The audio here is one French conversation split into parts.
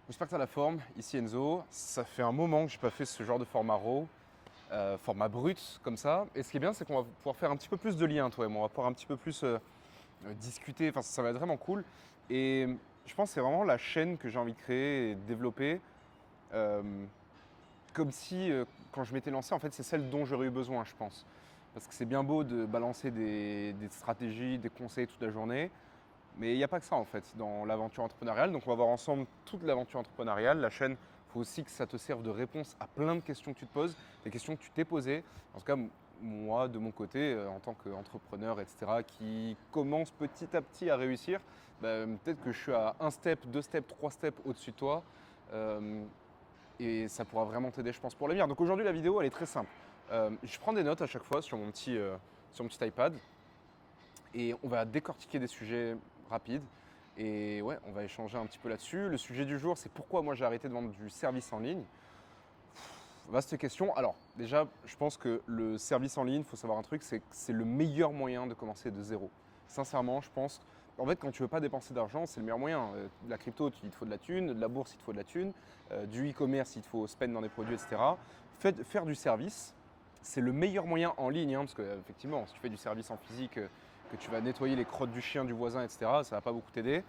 J'espère que tu as la forme. Ici Enzo. Ça fait un moment que je n'ai pas fait ce genre de format RAW, format brut comme ça. Et ce qui est bien, c'est qu'on va pouvoir faire un petit peu plus de liens, toi et moi. On va pouvoir un petit peu plus discuter. Enfin, ça va être vraiment cool. Et je pense que c'est vraiment la chaîne que j'ai envie de créer et de développer. euh, Comme si, quand je m'étais lancé, en fait, c'est celle dont j'aurais eu besoin, je pense. Parce que c'est bien beau de balancer des stratégies, des conseils toute la journée. Mais il n'y a pas que ça en fait dans l'aventure entrepreneuriale. Donc on va voir ensemble toute l'aventure entrepreneuriale. La chaîne, il faut aussi que ça te serve de réponse à plein de questions que tu te poses, des questions que tu t'es posées. En tout cas, moi, de mon côté, en tant qu'entrepreneur, etc., qui commence petit à petit à réussir, peut-être que je suis à un step, deux steps, trois steps au-dessus de toi. Euh, et ça pourra vraiment t'aider, je pense, pour l'avenir. Donc aujourd'hui, la vidéo, elle est très simple. Je prends des notes à chaque fois sur mon petit iPad. Et on va décortiquer des sujets rapides. Et ouais, on va échanger un petit peu là-dessus. Le sujet du jour, c'est pourquoi moi j'ai arrêté de vendre du service en ligne. Vaste question. Alors, déjà, je pense que le service en ligne, il faut savoir un truc, c'est que c'est le meilleur moyen de commencer de zéro. Sincèrement, je pense. En fait, quand tu veux pas dépenser d'argent, c'est le meilleur moyen. La crypto, il te faut de la thune, de la bourse, il te faut de la thune, du e-commerce, il te faut spend dans des produits, etc. Faire du service, c'est le meilleur moyen en ligne, hein, parce que effectivement, si tu fais du service en physique, que tu vas nettoyer les crottes du chien du voisin, etc., ça va pas beaucoup t'aider.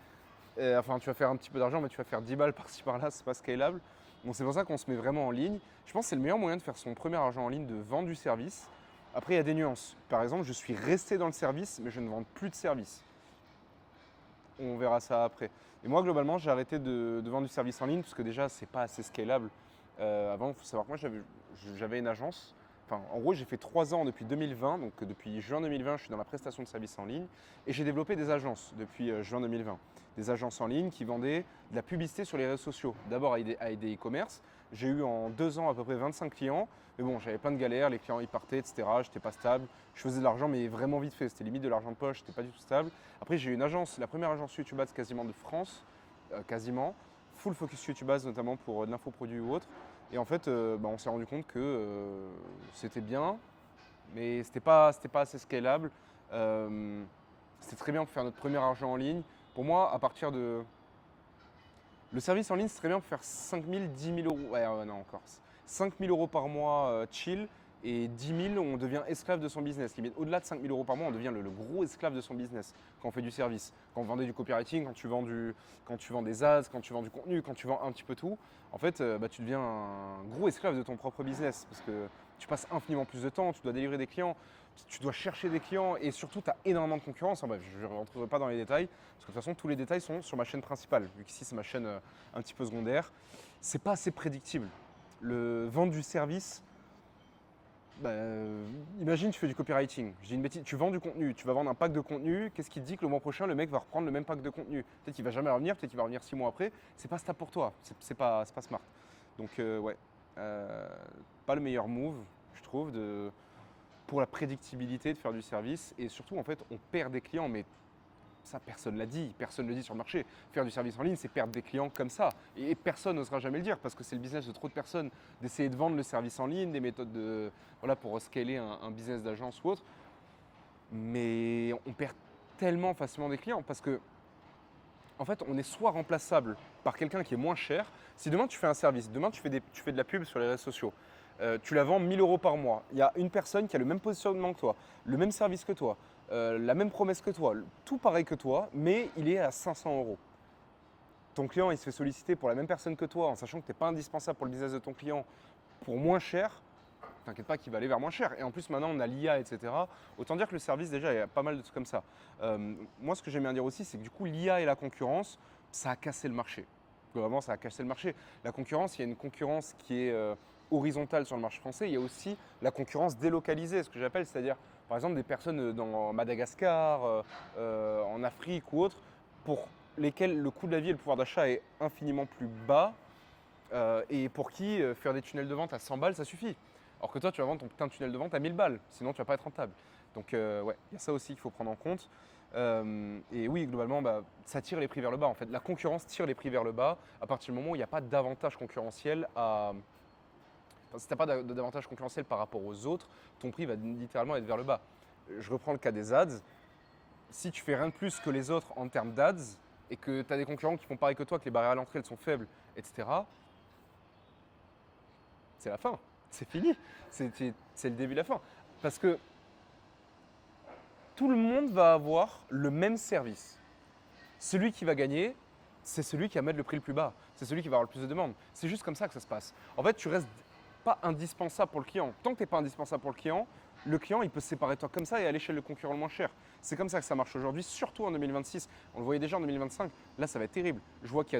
Enfin, tu vas faire un petit peu d'argent, mais tu vas faire 10 balles par-ci par-là, c'est pas scalable. Donc c'est pour ça qu'on se met vraiment en ligne. Je pense que c'est le meilleur moyen de faire son premier argent en ligne, de vendre du service. Après, il y a des nuances. Par exemple, je suis resté dans le service, mais je ne vends plus de service. On verra ça après. Et moi, globalement, j'ai arrêté de vendre du service en ligne parce que déjà, c'est pas assez scalable. Avant, il faut savoir que moi, j'avais une agence. Enfin, en gros, j'ai fait 3 ans depuis 2020. Donc, depuis juin 2020, je suis dans la prestation de services en ligne. Et j'ai développé des agences depuis juin 2020. Des agences en ligne qui vendaient de la publicité sur les réseaux sociaux. D'abord avec des e-commerce. J'ai eu en 2 ans à peu près 25 clients. Mais bon, j'avais plein de galères. Les clients, ils partaient, etc. J'étais pas stable. Je faisais de l'argent, mais vraiment vite fait. C'était limite de l'argent de poche. J'étais pas du tout stable. Après, j'ai eu une agence, la première agence YouTube Ads quasiment de France, quasiment, full focus YouTube Ads notamment pour de l'infoproduit ou autre. Et en fait, on s'est rendu compte que c'était bien, mais c'était pas assez scalable. C'était très bien pour faire notre premier argent en ligne. Pour moi, à partir de. Le service en ligne, c'est très bien pour faire 5 000, 10 000 euros. Ouais, non, encore. 5 000 euros par mois chill. Et 10 000, on devient esclave de son business. Limite, au-delà de 5 000 euros par mois, on devient le gros esclave de son business quand on fait du service. Quand on vendait du copywriting, quand tu vends des ads, quand tu vends du contenu, quand tu vends un petit peu tout, en fait, tu deviens un gros esclave de ton propre business parce que tu passes infiniment plus de temps, tu dois délivrer des clients, tu dois chercher des clients et surtout, tu as énormément de concurrence. Bref, je ne rentrerai pas dans les détails parce que de toute façon, tous les détails sont sur ma chaîne principale, vu qu'ici, c'est ma chaîne un petit peu secondaire. C'est pas assez prédictible. Le vendre du service, imagine tu fais du copywriting, je dis une bêtise, tu vends du contenu, tu vas vendre un pack de contenu, qu'est-ce qui te dit que le mois prochain le mec va reprendre le même pack de contenu? Peut-être qu'il va jamais revenir, peut-être qu'il va revenir 6 mois après, c'est pas stable pour toi, c'est pas smart. Donc ouais, pas le meilleur move, je trouve, pour la prédictibilité de faire du service et surtout en fait on perd des clients, mais ça, personne ne l'a dit, personne ne le dit sur le marché. Faire du service en ligne, c'est perdre des clients comme ça. Et personne n'osera jamais le dire parce que c'est le business de trop de personnes d'essayer de vendre le service en ligne, des méthodes pour scaler un business d'agence ou autre. Mais on perd tellement facilement des clients parce que, en fait, on est soit remplaçable par quelqu'un qui est moins cher. Si demain tu fais un service, demain tu fais de la pub sur les réseaux sociaux, tu la vends 1 000 euros par mois. Il y a une personne qui a le même positionnement que toi, le même service que toi, la même promesse que toi, tout pareil que toi, mais il est à 500 euros. Ton client, il se fait solliciter pour la même personne que toi, en sachant que tu n'es pas indispensable pour le business de ton client, pour moins cher. T'inquiète pas qu'il va aller vers moins cher. Et en plus, maintenant, on a l'IA, etc. Autant dire que le service, déjà, il y a pas mal de trucs comme ça. Moi, ce que j'aime bien dire aussi, c'est que du coup, l'IA et la concurrence, ça a cassé le marché. Globalement, ça a cassé le marché. La concurrence, il y a une concurrence qui est horizontale sur le marché français. Il y a aussi la concurrence délocalisée, ce que j'appelle, c'est-à-dire, par exemple, des personnes dans Madagascar, en Afrique ou autre, pour lesquelles le coût de la vie et le pouvoir d'achat est infiniment plus bas et pour qui faire des tunnels de vente à 100 balles, ça suffit. Alors que toi, tu vas vendre ton putain de tunnel de vente à 1000 balles, sinon tu vas pas être rentable. Donc ouais, il y a ça aussi qu'il faut prendre en compte. Et oui, globalement, ça tire les prix vers le bas. En fait, la concurrence tire les prix vers le bas à partir du moment où il n'y a pas d'avantage concurrentiel à. Enfin, si tu n'as pas d'avantage concurrentiel par rapport aux autres, ton prix va littéralement être vers le bas. Je reprends le cas des ads. Si tu fais rien de plus que les autres en termes d'ads, et que tu as des concurrents qui font pareil que toi, que les barrières à l'entrée elles sont faibles, etc., c'est la fin. C'est fini. C'est le début de la fin. Parce que tout le monde va avoir le même service. Celui qui va gagner, c'est celui qui va mettre le prix le plus bas. C'est celui qui va avoir le plus de demandes. C'est juste comme ça que ça se passe. En fait, tu restes pas indispensable pour le client. Tant que tu n'es pas indispensable pour le client, il peut se séparer de toi comme ça et aller chez le concurrent le moins cher. C'est comme ça que ça marche aujourd'hui, surtout en 2026. On le voyait déjà en 2025. Là, ça va être terrible. Je vois qu'il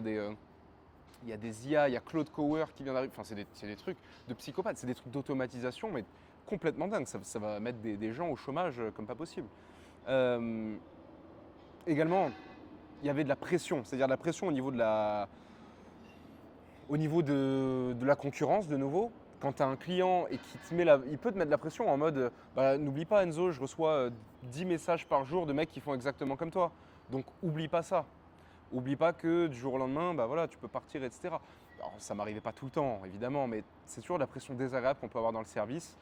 y a des IA, il y a Claude Cower qui vient d'arriver. Enfin, c'est des trucs de psychopathes, c'est des trucs d'automatisation, mais complètement dingue. Ça va mettre des gens au chômage comme pas possible. Euh, Également, il y avait de la pression, c'est-à-dire de la pression au niveau de la concurrence de nouveau. Quand tu as un client et qu'il te met il peut te mettre de la pression en mode bah, n'oublie pas Enzo, je reçois 10 messages par jour de mecs qui font exactement comme toi. Donc oublie pas ça. Oublie pas que du jour au lendemain, bah voilà, tu peux partir, etc. Alors ça m'arrivait pas tout le temps, évidemment, mais c'est toujours de la pression désagréable qu'on peut avoir dans le service.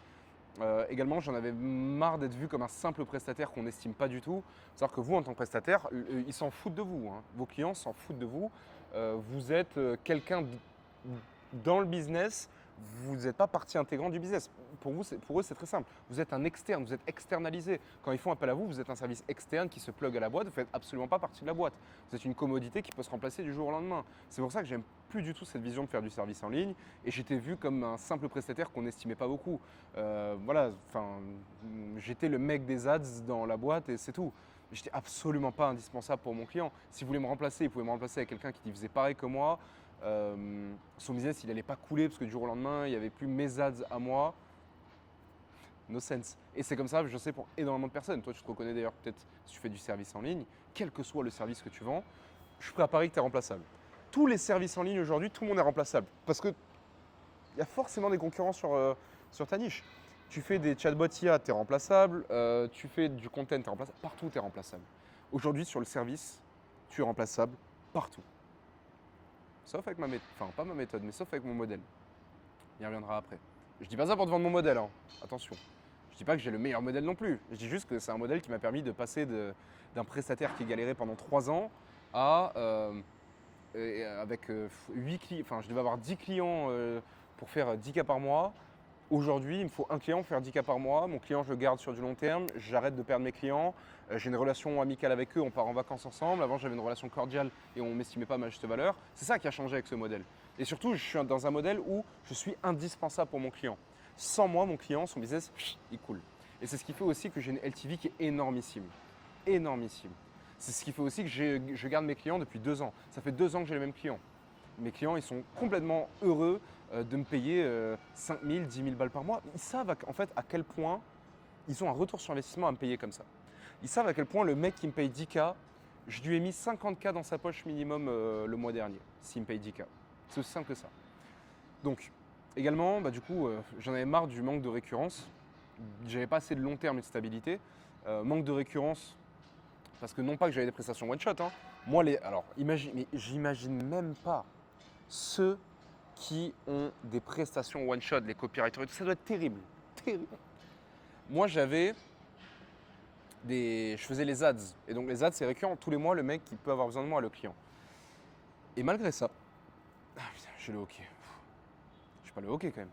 Également, j'en avais marre d'être vu comme un simple prestataire qu'on n'estime pas du tout. C'est-à-dire que vous, en tant que prestataire, ils s'en foutent de vous, hein. Vos clients s'en foutent de vous. Vous êtes quelqu'un dans le business, vous n'êtes pas partie intégrante du business. Pour eux, c'est très simple. Vous êtes un externe, vous êtes externalisé. Quand ils font appel à vous, vous êtes un service externe qui se plug à la boîte. Vous ne faites absolument pas partie de la boîte. Vous êtes une commodité qui peut se remplacer du jour au lendemain. C'est pour ça que j'aime plus du tout cette vision de faire du service en ligne. Et j'étais vu comme un simple prestataire qu'on n'estimait pas beaucoup. Voilà, enfin, j'étais le mec des ads dans la boîte et c'est tout. J'étais absolument pas indispensable pour mon client. Si vous voulez me remplacer, vous pouvez me remplacer avec quelqu'un qui faisait pareil que moi. Son business, il n'allait pas couler parce que du jour au lendemain, il n'y avait plus mes ads à moi. No sense. Et c'est comme ça, je sais, pour énormément de personnes. Toi, tu te reconnais d'ailleurs peut-être si tu fais du service en ligne, quel que soit le service que tu vends, je suis prêt à parier que tu es remplaçable. Tous les services en ligne aujourd'hui, tout le monde est remplaçable. Parce qu'il y a forcément des concurrents sur ta niche. Tu fais des chatbots IA, tu es remplaçable. Tu fais du content, tu es remplaçable. Partout, tu es remplaçable. Aujourd'hui, sur le service, tu es remplaçable partout. Sauf avec ma méthode, enfin pas ma méthode, mais sauf avec mon modèle. Il y reviendra après. Je dis pas ça pour te vendre mon modèle, hein. Attention. Je dis pas que j'ai le meilleur modèle non plus. Je dis juste que c'est un modèle qui m'a permis de passer d'un prestataire qui galérait pendant 3 ans à avec 8 clients, enfin je devais avoir 10 clients pour faire 10 cas par mois. Aujourd'hui, il me faut un client pour faire 10 cas par mois. Mon client, je le garde sur du long terme. J'arrête de perdre mes clients. J'ai une relation amicale avec eux. On part en vacances ensemble. Avant, j'avais une relation cordiale et on ne m'estimait pas ma juste valeur. C'est ça qui a changé avec ce modèle. Et surtout, je suis dans un modèle où je suis indispensable pour mon client. Sans moi, mon client, son business, il coule. Et c'est ce qui fait aussi que j'ai une LTV qui est énormissime. Énormissime. C'est ce qui fait aussi que je garde mes clients depuis 2 ans. Ça fait 2 ans que j'ai les mêmes clients. Mes clients, ils sont complètement heureux de me payer 5 000, 10 000 balles par mois. Ils savent en fait à quel point ils ont un retour sur investissement à me payer comme ça. Ils savent à quel point le mec qui me paye 10K, je lui ai mis 50K dans sa poche minimum le mois dernier, s'il me paye 10K. C'est aussi simple que ça. Donc, également, du coup, j'en avais marre du manque de récurrence. J'avais pas assez de long terme et de stabilité. Manque de récurrence, parce que non pas que j'avais des prestations one shot, hein. Moi, alors, mais j'imagine même pas ceux qui ont des prestations one shot, les copywriters et tout, ça doit être terrible. Terrible. Moi, je faisais les ads. Et donc, les ads, c'est récurrent. Tous les mois, le mec qui peut avoir besoin de moi, le client. Et malgré ça, putain, j'ai le hockey. Je suis pas le hockey quand même.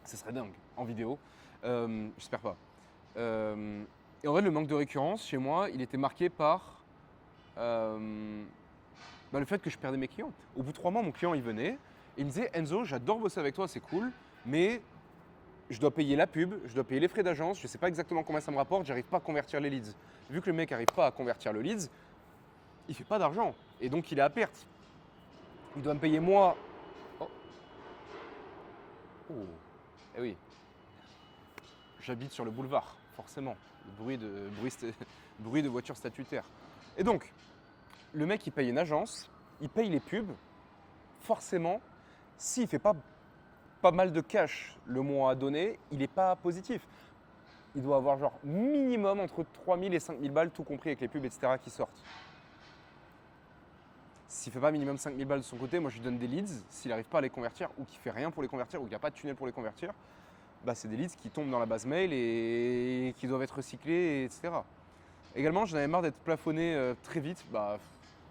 Ce serait dingue en vidéo. J'espère pas. Et en vrai, le manque de récurrence chez moi, il était marqué par le fait que je perdais mes clients. Au bout de 3 mois, mon client il venait et il me disait Enzo, j'adore bosser avec toi, c'est cool, mais je dois payer la pub, je dois payer les frais d'agence, je ne sais pas exactement combien ça me rapporte, j'arrive pas à convertir les leads. Vu que le mec n'arrive pas à convertir le leads, il ne fait pas d'argent et donc il est à perte. Il doit me payer moi. Oh. Oh. Eh oui. J'habite sur le boulevard, forcément. Le bruit de voiture statutaire. Et donc, le mec, il paye une agence, il paye les pubs. Forcément, s'il ne fait pas mal de cash le mois à donner, il n'est pas positif. Il doit avoir genre minimum entre 3 000 et 5 000 balles, tout compris avec les pubs, etc. qui sortent. S'il ne fait pas minimum 5 000 balles de son côté, moi je lui donne des leads. S'il n'arrive pas à les convertir ou qu'il ne fait rien pour les convertir ou qu'il n'y a pas de tunnel pour les convertir, c'est des leads qui tombent dans la base mail et qui doivent être recyclés, etc. Également, j'en avais marre d'être plafonné très vite. Bah,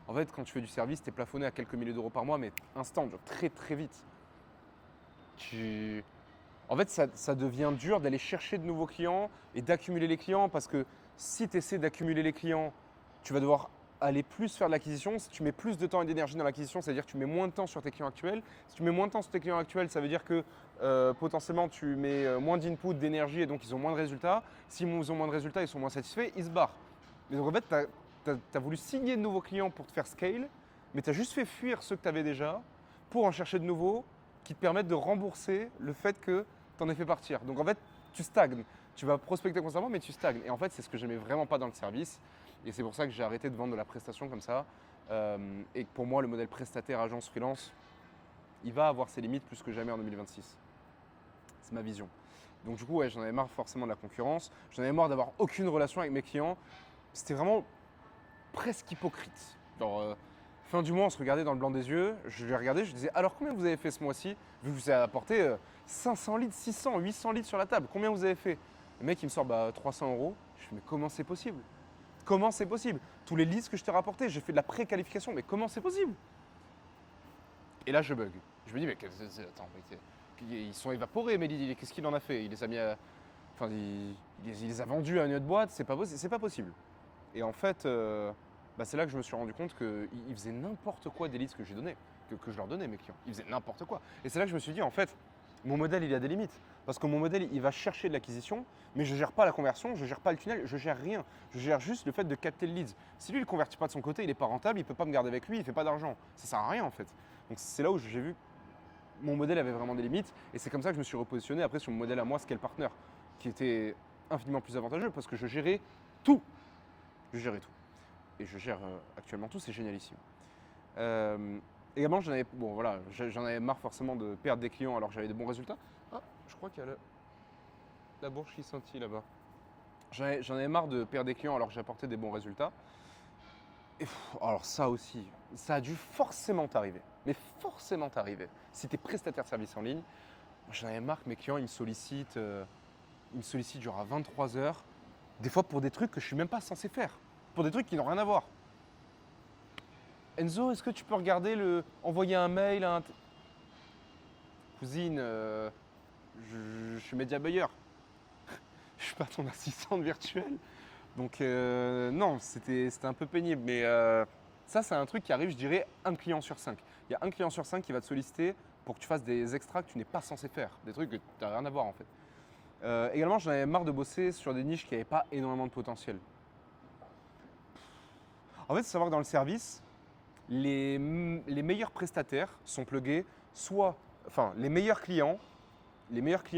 en fait, quand tu fais du service, tu es plafonné à quelques milliers d'euros par mois, mais instant, genre très très vite. Tu... En fait, ça devient dur d'aller chercher de nouveaux clients et d'accumuler les clients parce que si tu essaies d'accumuler les clients, tu vas devoir aller plus faire de l'acquisition. Si tu mets plus de temps et d'énergie dans l'acquisition, c'est-à-dire que tu mets moins de temps sur tes clients actuels. Si tu mets moins de temps sur tes clients actuels, ça veut dire que potentiellement tu mets moins d'input, d'énergie et donc ils ont moins de résultats. S'ils ont moins de résultats, ils sont moins satisfaits, ils se barrent. Mais donc en fait, tu as voulu signer de nouveaux clients pour te faire scale, mais tu as juste fait fuir ceux que tu avais déjà pour en chercher de nouveaux qui te permettent de rembourser le fait que tu en aies fait partir. Donc en fait, tu stagnes. Tu vas prospecter constamment, mais tu stagnes. Et en fait, c'est ce que j'aimais vraiment pas dans le service. Et c'est pour ça que j'ai arrêté de vendre de la prestation comme ça. Et que pour moi, le modèle prestataire, agence, freelance, il va avoir ses limites plus que jamais en 2026. C'est ma vision. Donc du coup, ouais, j'en avais marre forcément de la concurrence. J'en avais marre d'avoir aucune relation avec mes clients. C'était vraiment presque hypocrite. Genre, fin du mois, on se regardait dans le blanc des yeux. Je les regardais, je disais, alors combien vous avez fait ce mois-ci? Vu que vous avez apporté 500 litres, 600, 800 litres sur la table, combien vous avez fait? Le mec, il me sort 300 euros. Je fais, mais comment c'est possible? Comment c'est possible? Tous les leads que je t'ai rapportés, j'ai fait de la préqualification, mais comment c'est possible? Et là, je bug. Je me dis, mais attends, ils sont évaporés, mes leads. Qu'est-ce qu'il en a fait? Il les a mis à... Enfin, il les a vendus à une autre boîte, c'est pas possible. Et en fait, c'est là que je me suis rendu compte qu'ils faisaient n'importe quoi des leads que j'ai donnés, que je leur donnais mes clients. Ils faisaient n'importe quoi. Et c'est là que je me suis dit, en fait, mon modèle, il a des limites. Parce que mon modèle, il va chercher de l'acquisition, mais je ne gère pas la conversion, je ne gère pas le tunnel, je ne gère rien. Je gère juste le fait de capter le lead. Si lui, il ne convertit pas de son côté, il n'est pas rentable, il ne peut pas me garder avec lui, il ne fait pas d'argent. Ça ne sert à rien, en fait. Donc c'est là où j'ai vu que mon modèle avait vraiment des limites. Et c'est comme ça que je me suis repositionné après sur mon modèle à moi, Scale Partner, qui était infiniment plus avantageux parce que je gérais tout. Je gérais tout. Et je gère actuellement tout, c'est génialissime. Également, j'en avais marre forcément de perdre des clients alors que j'avais des bons résultats. Ah, je crois qu'il y a la bourge qui scintille là-bas. J'en avais marre de perdre des clients alors que j'apportais des bons résultats. Et alors ça aussi, ça a dû forcément t'arriver. Mais forcément t'arriver. Si tu es prestataire de service en ligne, j'en avais marre que mes clients ils me sollicitent genre à 23 heures, des fois pour des trucs que je suis même pas censé faire, pour des trucs qui n'ont rien à voir. Enzo, est-ce que tu peux envoyer un mail à Cousine, je suis média buyer. Je suis pas ton assistante virtuelle. Donc non, c'était un peu pénible. Mais ça, c'est un truc qui arrive, je dirais, un client sur 5. Il y a un client sur 5 qui va te solliciter pour que tu fasses des extras que tu n'es pas censé faire. Des trucs que tu n'as rien à voir en fait. Également, j'en avais marre de bosser sur des niches qui n'avaient pas énormément de potentiel. En fait, il faut savoir que dans le service, les meilleurs prestataires sont plugués les meilleurs clients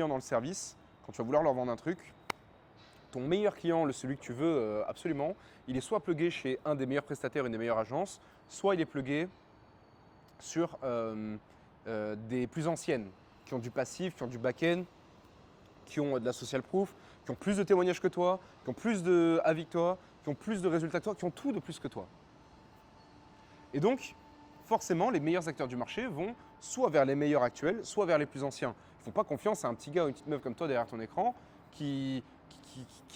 dans le service, quand tu vas vouloir leur vendre un truc, ton meilleur client, celui que tu veux absolument, il est soit plugué chez un des meilleurs prestataires, une des meilleures agences, soit il est plugué sur des plus anciennes, qui ont du passif, qui ont du back-end, qui ont de la social proof, qui ont plus de témoignages que toi, qui ont plus d'avis que toi, qui ont plus de résultats que toi, qui ont tout de plus que toi. Et donc, forcément, les meilleurs acteurs du marché vont soit vers les meilleurs actuels, soit vers les plus anciens. Ils ne font pas confiance à un petit gars ou une petite meuf comme toi derrière ton écran qui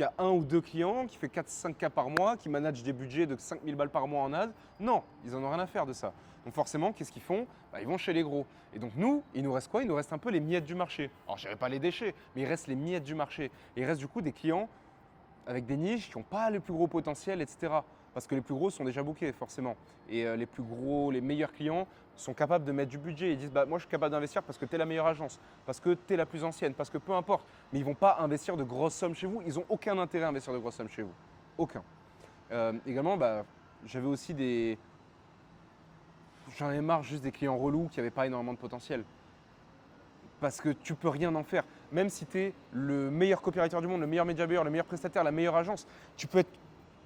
a un ou deux clients, qui fait 4-5 cas par mois, qui manage des budgets de 5000 balles par mois en ad. Non, ils n'en ont rien à faire de ça. Donc forcément, qu'est-ce qu'ils font? Ils vont chez les gros. Et donc nous, il nous reste quoi? Il nous reste un peu les miettes du marché. Alors je dirais pas les déchets, mais il reste les miettes du marché. Et il reste du coup des clients avec des niches qui n'ont pas le plus gros potentiel, etc. Parce que les plus gros sont déjà bookés forcément. Et les meilleurs clients sont capables de mettre du budget. Ils disent moi je suis capable d'investir parce que tu es la meilleure agence, parce que tu es la plus ancienne, parce que peu importe. Mais ils ne vont pas investir de grosses sommes chez vous. Ils n'ont aucun intérêt à investir de grosses sommes chez vous. Aucun. Également, j'avais aussi j'en avais marre juste des clients relous qui n'avaient pas énormément de potentiel. Parce que tu peux rien en faire. Même si tu es le meilleur copywriter du monde, le meilleur media buyer, le meilleur prestataire, la meilleure agence, tu peux être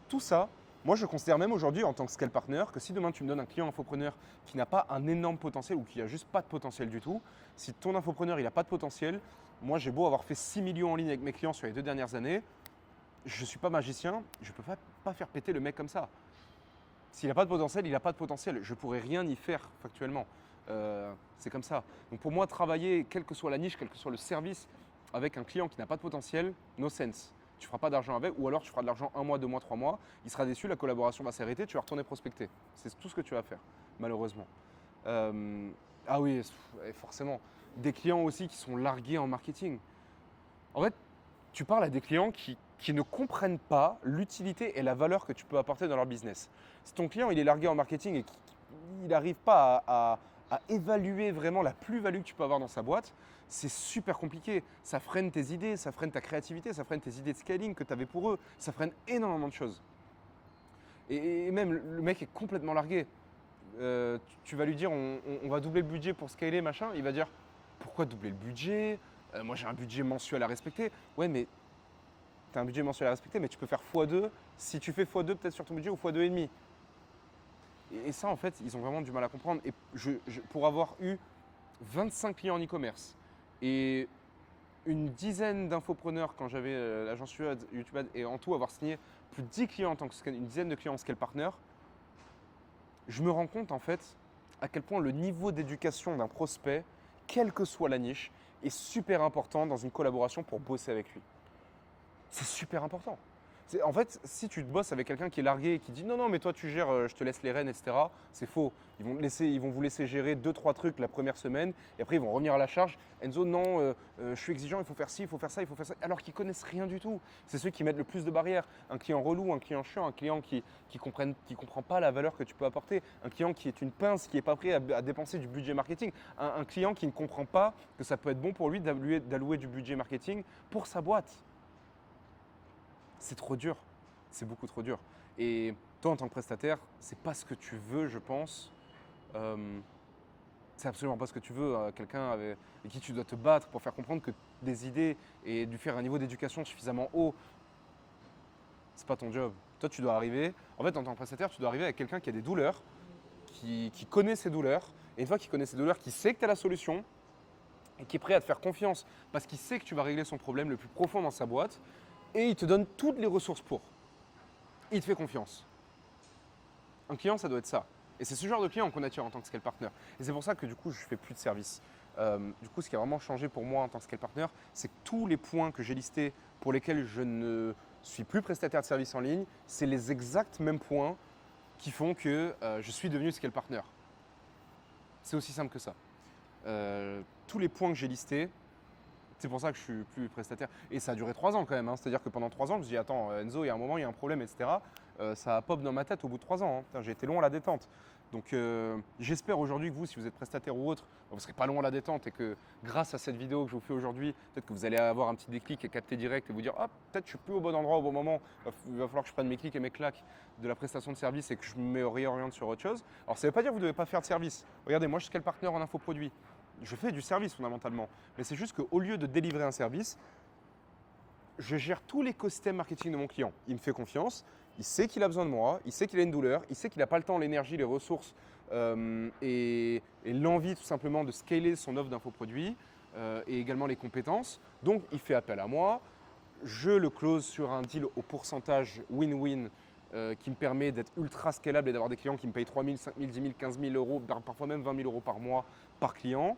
tout ça. Moi, je considère même aujourd'hui en tant que scale partner que si demain tu me donnes un client infopreneur qui n'a pas un énorme potentiel ou qui n'a juste pas de potentiel du tout, si ton infopreneur il n'a pas de potentiel, moi j'ai beau avoir fait 6 millions en ligne avec mes clients sur les 2 dernières années, je ne suis pas magicien, je ne peux pas faire péter le mec comme ça. S'il n'a pas de potentiel, il n'a pas de potentiel. Je ne pourrais rien y faire factuellement. C'est comme ça. Donc pour moi, travailler, quelle que soit la niche, quel que soit le service, avec un client qui n'a pas de potentiel, no sense. tu feras pas d'argent avec, ou alors tu feras de l'argent 1 mois, 2 mois, 3 mois, il sera déçu, la collaboration va s'arrêter, tu vas retourner prospecter. C'est tout ce que tu vas faire, malheureusement. Ah oui, forcément. Des clients aussi qui sont largués en marketing. En fait, tu parles à des clients qui ne comprennent pas l'utilité et la valeur que tu peux apporter dans leur business. Si ton client il est largué en marketing et qu'il n'arrive pas à évaluer vraiment la plus-value que tu peux avoir dans sa boîte, c'est super compliqué. Ça freine tes idées, ça freine ta créativité, ça freine tes idées de scaling que tu avais pour eux. Ça freine énormément de choses. Et même le mec est complètement largué. Tu vas lui dire on va doubler le budget pour scaler, machin. Il va dire pourquoi doubler le budget? Moi j'ai un budget mensuel à respecter. Ouais, mais tu as un budget mensuel à respecter, mais tu peux faire x2. Si tu fais x2 peut-être sur ton budget ou x2,5. Et ça, en fait, ils ont vraiment du mal à comprendre. Et pour avoir eu 25 clients en e-commerce et une dizaine d'infopreneurs quand j'avais l'agence YouTube Ads et en tout avoir signé plus de 10 clients en tant que une dizaine de clients en scale partner, je me rends compte en fait à quel point le niveau d'éducation d'un prospect, quelle que soit la niche, est super important dans une collaboration pour bosser avec lui. C'est super important. En fait, si tu te bosses avec quelqu'un qui est largué et qui dit non, non, mais toi tu gères, je te laisse les rênes, etc., c'est faux. Ils vont vous laisser gérer 2-3 trucs la première semaine et après ils vont revenir à la charge. Enzo, non, je suis exigeant, il faut faire ci, il faut faire ça, il faut faire ça. Alors qu'ils connaissent rien du tout. C'est ceux qui mettent le plus de barrières. Un client relou, un client chiant, un client qui comprend pas la valeur que tu peux apporter, un client qui est une pince, qui n'est pas prêt à dépenser du budget marketing, un client qui ne comprend pas que ça peut être bon pour lui d'allouer du budget marketing pour sa boîte. C'est trop dur, c'est beaucoup trop dur. Et toi, en tant que prestataire, c'est pas ce que tu veux, je pense. C'est absolument pas ce que tu veux. Quelqu'un avec qui tu dois te battre pour faire comprendre que des idées et lui faire un niveau d'éducation suffisamment haut, c'est pas ton job. Toi, tu dois arriver. En fait, en tant que prestataire, tu dois arriver avec quelqu'un qui a des douleurs, qui connaît ses douleurs. Et une fois qu'il connaît ses douleurs, qui sait que tu as la solution et qui est prêt à te faire confiance parce qu'il sait que tu vas régler son problème le plus profond dans sa boîte. Et il te donne toutes les ressources pour. Il te fait confiance. Un client, ça doit être ça. Et c'est ce genre de client qu'on attire en tant que scale partner. Et c'est pour ça que du coup, je ne fais plus de service. Du coup, ce qui a vraiment changé pour moi en tant que scale partner, c'est que tous les points que j'ai listés pour lesquels je ne suis plus prestataire de service en ligne, c'est les exacts mêmes points qui font que je suis devenu scale partner. C'est aussi simple que ça. Tous les points que j'ai listés, c'est pour ça que je suis plus prestataire. Et ça a duré 3 ans quand même. C'est-à-dire que pendant 3 ans, je me suis dit, attends, Enzo, il y a un moment, il y a un problème, etc. Ça a pop dans ma tête au bout de 3 ans. J'ai été long à la détente. Donc j'espère aujourd'hui que vous, si vous êtes prestataire ou autre, vous ne serez pas long à la détente et que grâce à cette vidéo que je vous fais aujourd'hui, peut-être que vous allez avoir un petit déclic et capter direct et vous dire, ah, peut-être que je suis plus au bon endroit au bon moment. Il va falloir que je prenne mes clics et mes claques de la prestation de service et que je me réoriente sur autre chose. Alors ça ne veut pas dire que vous ne devez pas faire de service. Regardez, moi je suis scale partner en infoproduit. Je fais du service fondamentalement, mais c'est juste qu'au lieu de délivrer un service, je gère tout l'écosystème marketing de mon client. Il me fait confiance, il sait qu'il a besoin de moi, il sait qu'il a une douleur, il sait qu'il n'a pas le temps, l'énergie, les ressources et l'envie tout simplement de scaler son offre d'infoproduits et également les compétences. Donc il fait appel à moi, je le close sur un deal au pourcentage win-win qui me permet d'être ultra scalable et d'avoir des clients qui me payent 3 000, 5 000, 10 000, 15 000 euros, parfois même 20 000 euros par mois par client.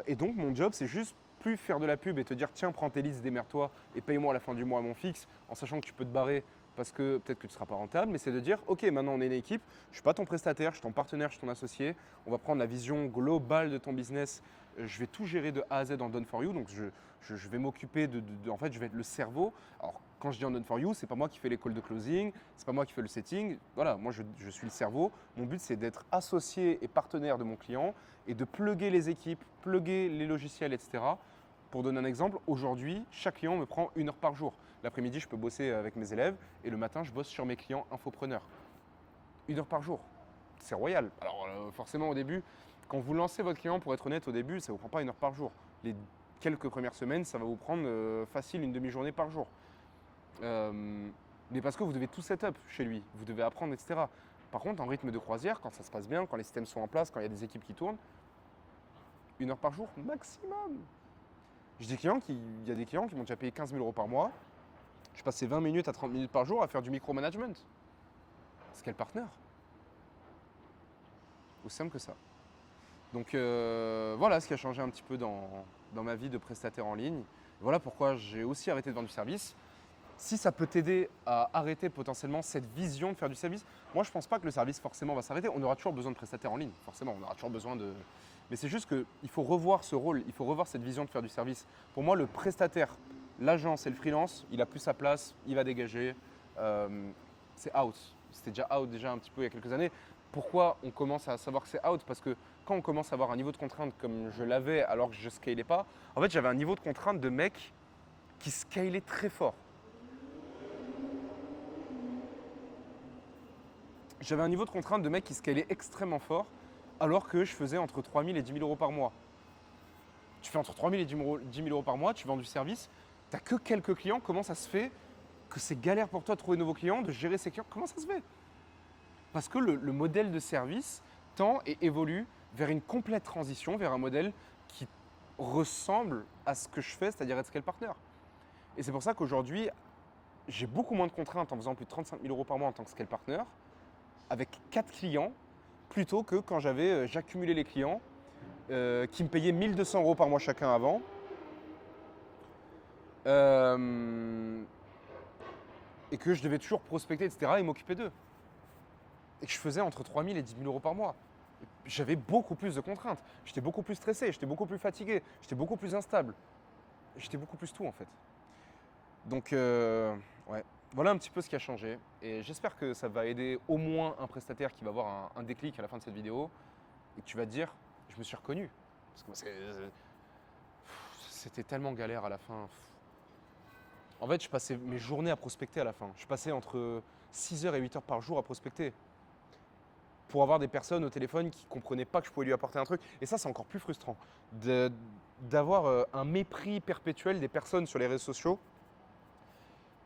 Et donc mon job, c'est juste plus faire de la pub et te dire tiens, prends tes listes, démerde-toi et paye-moi à la fin du mois mon fixe, en sachant que tu peux te barrer parce que peut-être que tu ne seras pas rentable, mais c'est de dire ok, maintenant on est une équipe, je ne suis pas ton prestataire, je suis ton partenaire, je suis ton associé, on va prendre la vision globale de ton business, je vais tout gérer de A à Z dans Done for You, donc je vais m'occuper en fait, je vais être le cerveau. Alors quand je dis en Done for You, c'est pas moi qui fais les calls de closing, c'est pas moi qui fais le setting, voilà, moi je suis le cerveau. Mon but c'est d'être associé et partenaire de mon client et de plugger les équipes, plugger les logiciels, etc. Pour donner un exemple, aujourd'hui, chaque client me prend 1 heure par jour. L'après-midi, je peux bosser avec mes élèves et le matin, je bosse sur mes clients infopreneurs. 1 heure par jour, c'est royal. Alors forcément au début, quand vous lancez votre client, pour être honnête, au début, ça ne vous prend pas 1 heure par jour. Les quelques premières semaines, ça va vous prendre facile une demi-journée par jour. Mais parce que vous devez tout set up chez lui, vous devez apprendre, etc. Par contre, en rythme de croisière, quand ça se passe bien, quand les systèmes sont en place, quand il y a des équipes qui tournent, 1 heure par jour maximum. Il y a des clients qui m'ont déjà payé 15 000 euros par mois. Je passais 20 minutes à 30 minutes par jour à faire du micromanagement. C'est quel partenaire? Aussi simple que ça. Donc voilà ce qui a changé un petit peu dans ma vie de prestataire en ligne. Voilà pourquoi j'ai aussi arrêté de vendre du service. si ça peut t'aider à arrêter potentiellement cette vision de faire du service, moi je ne pense pas que le service forcément va s'arrêter. On aura toujours besoin de prestataires en ligne, forcément, on aura toujours besoin de… Mais c'est juste qu'il faut revoir ce rôle, il faut revoir cette vision de faire du service. Pour moi, le prestataire, l'agence et le freelance, il a plus sa place, il va dégager. C'est out. C'était déjà out déjà un petit peu il y a quelques années. Pourquoi on commence à savoir que c'est out? Parce que quand on commence à avoir un niveau de contrainte comme je l'avais alors que je ne scalais pas, en fait j'avais un niveau de contrainte de mec qui scalait très fort. J'avais un niveau de contrainte de mec qui scalait extrêmement fort alors que je faisais entre 3 000 et 10 000 euros par mois. Tu fais entre 3 000 et 10 000 euros par mois, tu vends du service, tu n'as que quelques clients, comment ça se fait que c'est galère pour toi de trouver de nouveaux clients, de gérer ces clients? Comment ça se fait? Parce que le modèle de service tend et évolue vers une complète transition, vers un modèle qui ressemble à ce que je fais, c'est-à-dire être scale partner. Et c'est pour ça qu'aujourd'hui, j'ai beaucoup moins de contraintes en faisant plus de 35 000 euros par mois en tant que scale partner, avec 4 clients, plutôt que quand j'accumulais les clients qui me payaient 1 200 euros par mois chacun avant. Et que je devais toujours prospecter, etc. et m'occuper d'eux. Et que je faisais entre 3 000 et 10 000 euros par mois. J'avais beaucoup plus de contraintes. J'étais beaucoup plus stressé, j'étais beaucoup plus fatigué, j'étais beaucoup plus instable. J'étais beaucoup plus tout en fait. Donc, ouais, voilà un petit peu ce qui a changé. Et j'espère que ça va aider au moins un prestataire qui va avoir un déclic à la fin de cette vidéo et que tu vas te dire, je me suis reconnu. Parce que c'était tellement galère à la fin. En fait, je passais mes journées à prospecter à la fin. Je passais entre 6 heures et 8 heures par jour à prospecter pour avoir des personnes au téléphone qui ne comprenaient pas que je pouvais lui apporter un truc. Et ça, c'est encore plus frustrant d'avoir un mépris perpétuel des personnes sur les réseaux sociaux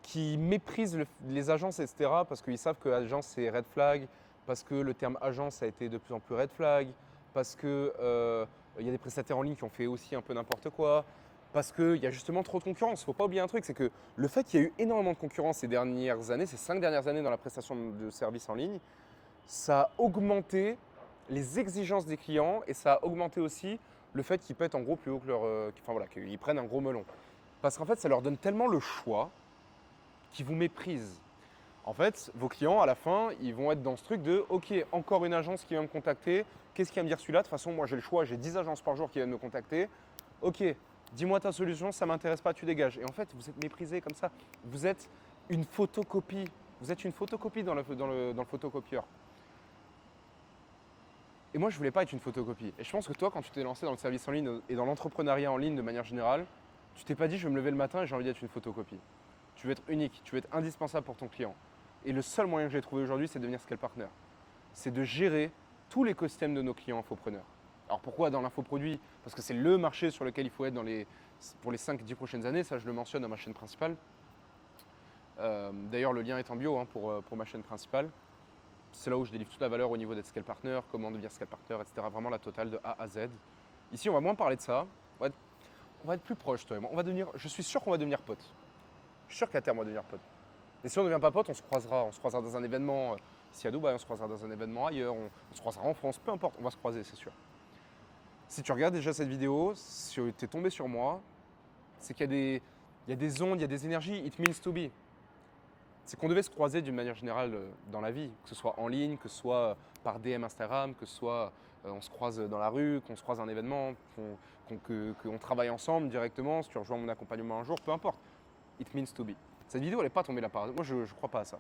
qui méprisent les agences, etc. parce qu'ils savent que agence, c'est red flag, parce que le terme agence a été de plus en plus red flag, parce qu'il y a des prestataires en ligne qui ont fait aussi un peu n'importe quoi, parce qu'il y a justement trop de concurrence. Il ne faut pas oublier un truc, c'est que le fait qu'il y a eu énormément de concurrence ces dernières années, ces 5 dernières années dans la prestation de services en ligne, ça a augmenté les exigences des clients et ça a augmenté aussi le fait qu'ils pètent en gros plus haut que qu'ils prennent un gros melon. Parce qu'en fait, ça leur donne tellement le choix qu'ils vous méprisent. En fait, vos clients, à la fin, ils vont être dans ce truc de « Ok, encore une agence qui vient me contacter. Qu'est-ce qu'il va me dire celui-là? De toute façon, moi, j'ai le choix. J'ai 10 agences par jour qui viennent me contacter. Ok, dis-moi ta solution, ça ne m'intéresse pas, tu dégages. » Et en fait, vous êtes méprisé comme ça. Vous êtes une photocopie. Vous êtes une photocopie dans le photocopieur. Et moi, je ne voulais pas être une photocopie. Et je pense que toi, quand tu t'es lancé dans le service en ligne et dans l'entrepreneuriat en ligne de manière générale, tu t'es pas dit « Je vais me lever le matin et j'ai envie d'être une photocopie ». Tu veux être unique, tu veux être indispensable pour ton client. Et le seul moyen que j'ai trouvé aujourd'hui, c'est de devenir scale partner. C'est de gérer tout l'écosystème de nos clients infopreneurs. Alors pourquoi dans l'infoproduit? Parce que c'est le marché sur lequel il faut être pour les 5-10 prochaines années. Ça, je le mentionne dans ma chaîne principale. D'ailleurs, le lien est en bio pour ma chaîne principale. C'est là où je délivre toute la valeur au niveau d'être scale partner, comment devenir scale partner, etc. Vraiment la totale de A à Z. Ici, on va moins parler de ça. On va être plus proche, toi et moi. Je suis sûr qu'on va devenir potes. Je suis sûr qu'à terme, on va devenir potes. Et si on ne devient pas potes, on se croisera. On se croisera dans un événement ici à Dubaï, on se croisera dans un événement ailleurs, on se croisera en France, peu importe, on va se croiser, c'est sûr. Si tu regardes déjà cette vidéo, si tu es tombé sur moi, c'est qu'il y a des ondes, il y a des énergies, it means to be. C'est qu'on devait se croiser d'une manière générale dans la vie, que ce soit en ligne, que ce soit par DM Instagram, que ce soit on se croise dans la rue, qu'on se croise à un événement, qu'on travaille ensemble directement, si tu rejoins mon accompagnement un jour, peu importe. It means to be. Cette vidéo, elle n'est pas tombée là par hasard. Moi, je ne crois pas à ça.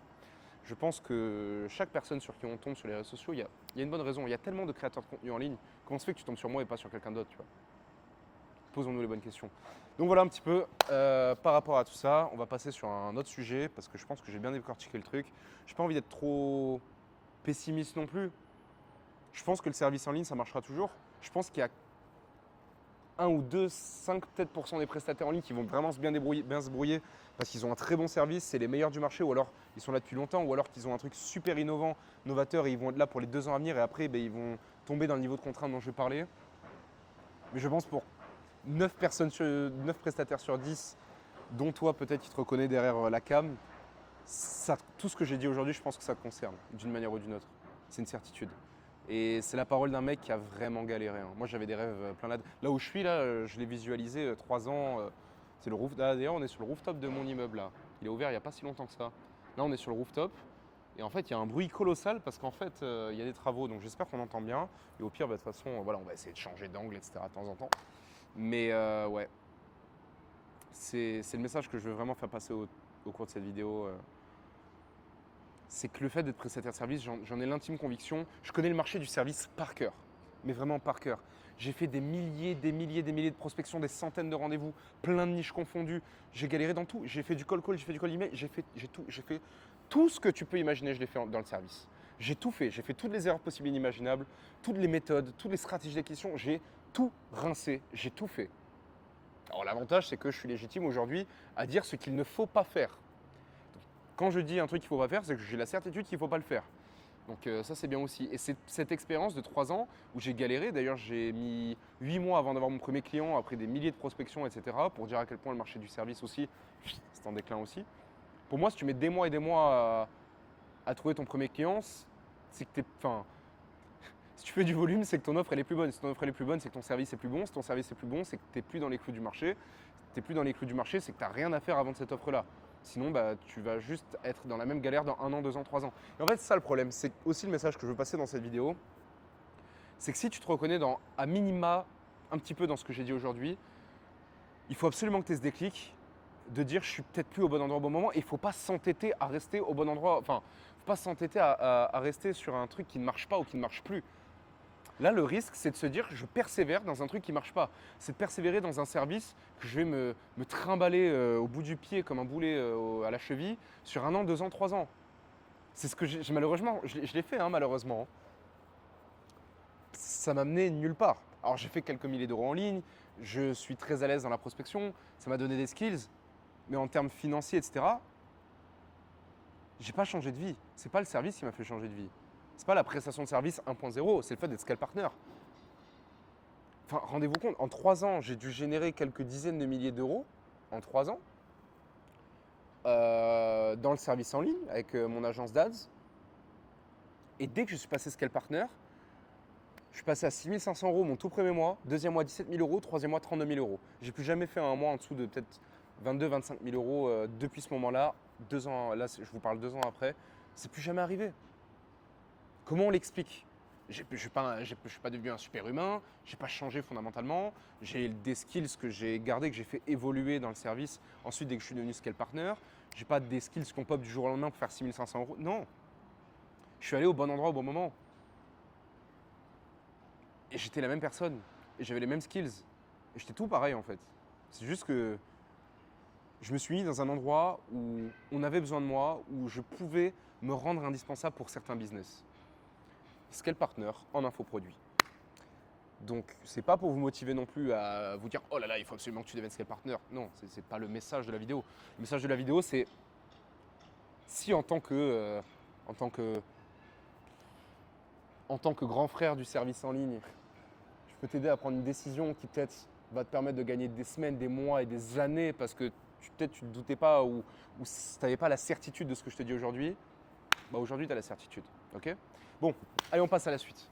Je pense que chaque personne sur qui on tombe sur les réseaux sociaux, il y a une bonne raison. Il y a tellement de créateurs de contenu en ligne. Comment se fait que tu tombes sur moi et pas sur quelqu'un d'autre, tu vois? Posons-nous les bonnes questions. Donc voilà un petit peu par rapport à tout ça. On va passer sur un autre sujet parce que je pense que j'ai bien décortiqué le truc. Je n'ai pas envie d'être trop pessimiste non plus. Je pense que le service en ligne, ça marchera toujours. Je pense qu'il y a 1 ou 2, 5 peut-être % des prestataires en ligne qui vont vraiment bien se brouiller parce qu'ils ont un très bon service, c'est les meilleurs du marché, ou alors ils sont là depuis longtemps, ou alors qu'ils ont un truc super innovant, novateur, et ils vont être là pour les 2 ans à venir, et après ils vont tomber dans le niveau de contrainte dont je vais parler. Mais je pense pour 9 prestataires sur 10, dont toi peut-être qui te reconnais derrière la cam, tout ce que j'ai dit aujourd'hui, je pense que ça te concerne d'une manière ou d'une autre. C'est une certitude. Et c'est la parole d'un mec qui a vraiment galéré. Moi, j'avais des rêves plein là. Là où je suis, là, je l'ai visualisé 3 ans. C'est le roof. D'ailleurs, on est sur le rooftop de mon immeuble là. Il est ouvert il n'y a pas si longtemps que ça. Là, on est sur le rooftop. Et en fait, il y a un bruit colossal parce qu'en fait, il y a des travaux. Donc j'espère qu'on entend bien. Et au pire, bah, de toute façon, voilà, on va essayer de changer d'angle, etc. de temps en temps. Mais ouais, c'est le message que je veux vraiment faire passer au cours de cette vidéo. C'est que le fait d'être prestataire de service, j'en ai l'intime conviction. Je connais le marché du service par cœur, mais vraiment par cœur. J'ai fait des milliers de prospections, des centaines de rendez-vous, plein de niches confondues. J'ai galéré dans tout. J'ai fait du cold call, j'ai fait du cold email, j'ai fait tout ce que tu peux imaginer, je l'ai fait dans le service. J'ai tout fait. J'ai fait toutes les erreurs possibles et inimaginables, toutes les méthodes, toutes les stratégies d'acquisition. J'ai tout rincé, j'ai tout fait. Alors l'avantage, c'est que je suis légitime aujourd'hui à dire ce qu'il ne faut pas faire. Quand je dis un truc qu'il ne faut pas faire, c'est que j'ai la certitude qu'il ne faut pas le faire. Donc ça, c'est bien aussi. Et c'est cette expérience de 3 ans où j'ai galéré. D'ailleurs, j'ai mis 8 mois avant d'avoir mon premier client, après des milliers de prospections, etc. pour dire à quel point le marché du service aussi, c'est en déclin aussi. Pour moi, si tu mets des mois et des mois à trouver ton premier client, c'est que si tu fais du volume, c'est que ton offre elle est plus bonne. Si ton offre elle est plus bonne, c'est que ton service est plus bon. Si ton service est plus bon, c'est que tu n'es plus dans les clous du marché. Si tu n'es plus dans les clous du marché, c'est que tu n'as rien à faire avant de cette offre-là. Sinon, bah, tu vas juste être dans la même galère dans 1 an, 2 ans, 3 ans. Et en fait, c'est ça le problème. C'est aussi le message que je veux passer dans cette vidéo. C'est que si tu te reconnais à minima un petit peu dans ce que j'ai dit aujourd'hui, il faut absolument que tu aies ce déclic de dire je suis peut-être plus au bon endroit au bon moment. Et il ne faut pas s'entêter à rester au bon endroit. Enfin, il ne faut pas s'entêter à rester sur un truc qui ne marche pas ou qui ne marche plus. Là, le risque, c'est de se dire je persévère dans un truc qui ne marche pas. C'est de persévérer dans un service que je vais me trimballer au bout du pied comme un boulet à la cheville sur 1 an, 2 ans, 3 ans. C'est ce que j'ai malheureusement, je l'ai fait malheureusement. Ça m'a mené nulle part. Alors j'ai fait quelques milliers d'euros en ligne, je suis très à l'aise dans la prospection, ça m'a donné des skills, mais en termes financiers, etc., j'ai pas changé de vie. C'est pas le service qui m'a fait changer de vie. C'est pas la prestation de service 1.0, c'est le fait d'être scale partner. Enfin, rendez-vous compte, en 3 ans, j'ai dû générer quelques dizaines de milliers d'euros en 3 ans dans le service en ligne avec mon agence d'ADS. Et dès que je suis passé scale partner, je suis passé à 6 500 euros mon tout premier mois, deuxième mois 17 000 euros, troisième mois 32 000 euros. J'ai plus jamais fait un mois en dessous de peut-être 22-25 000 euros depuis ce moment-là. 2 ans, là je vous parle 2 ans après, c'est plus jamais arrivé. Comment on l'explique ? Je ne suis pas devenu un super humain, je n'ai pas changé fondamentalement, j'ai des skills que j'ai gardés, que j'ai fait évoluer dans le service. Ensuite, dès que je suis devenu scale partner, je n'ai pas des skills qu'on pop du jour au lendemain pour faire 6 500 euros. Non, je suis allé au bon endroit au bon moment. Et j'étais la même personne, et j'avais les mêmes skills, et j'étais tout pareil en fait. C'est juste que je me suis mis dans un endroit où on avait besoin de moi, où je pouvais me rendre indispensable pour certains business. Scale partner en infoproduit. Donc, c'est pas pour vous motiver non plus à vous dire « Oh là là, il faut absolument que tu deviennes scale partner ». Non, c'est pas le message de la vidéo. Le message de la vidéo, c'est si en tant que grand frère du service en ligne, je peux t'aider à prendre une décision qui peut-être va te permettre de gagner des semaines, des mois et des années parce que peut-être tu ne doutais pas ou tu n'avais pas la certitude de ce que je te dis aujourd'hui, bah aujourd'hui tu as la certitude. Ok ? Bon, allez, on passe à la suite.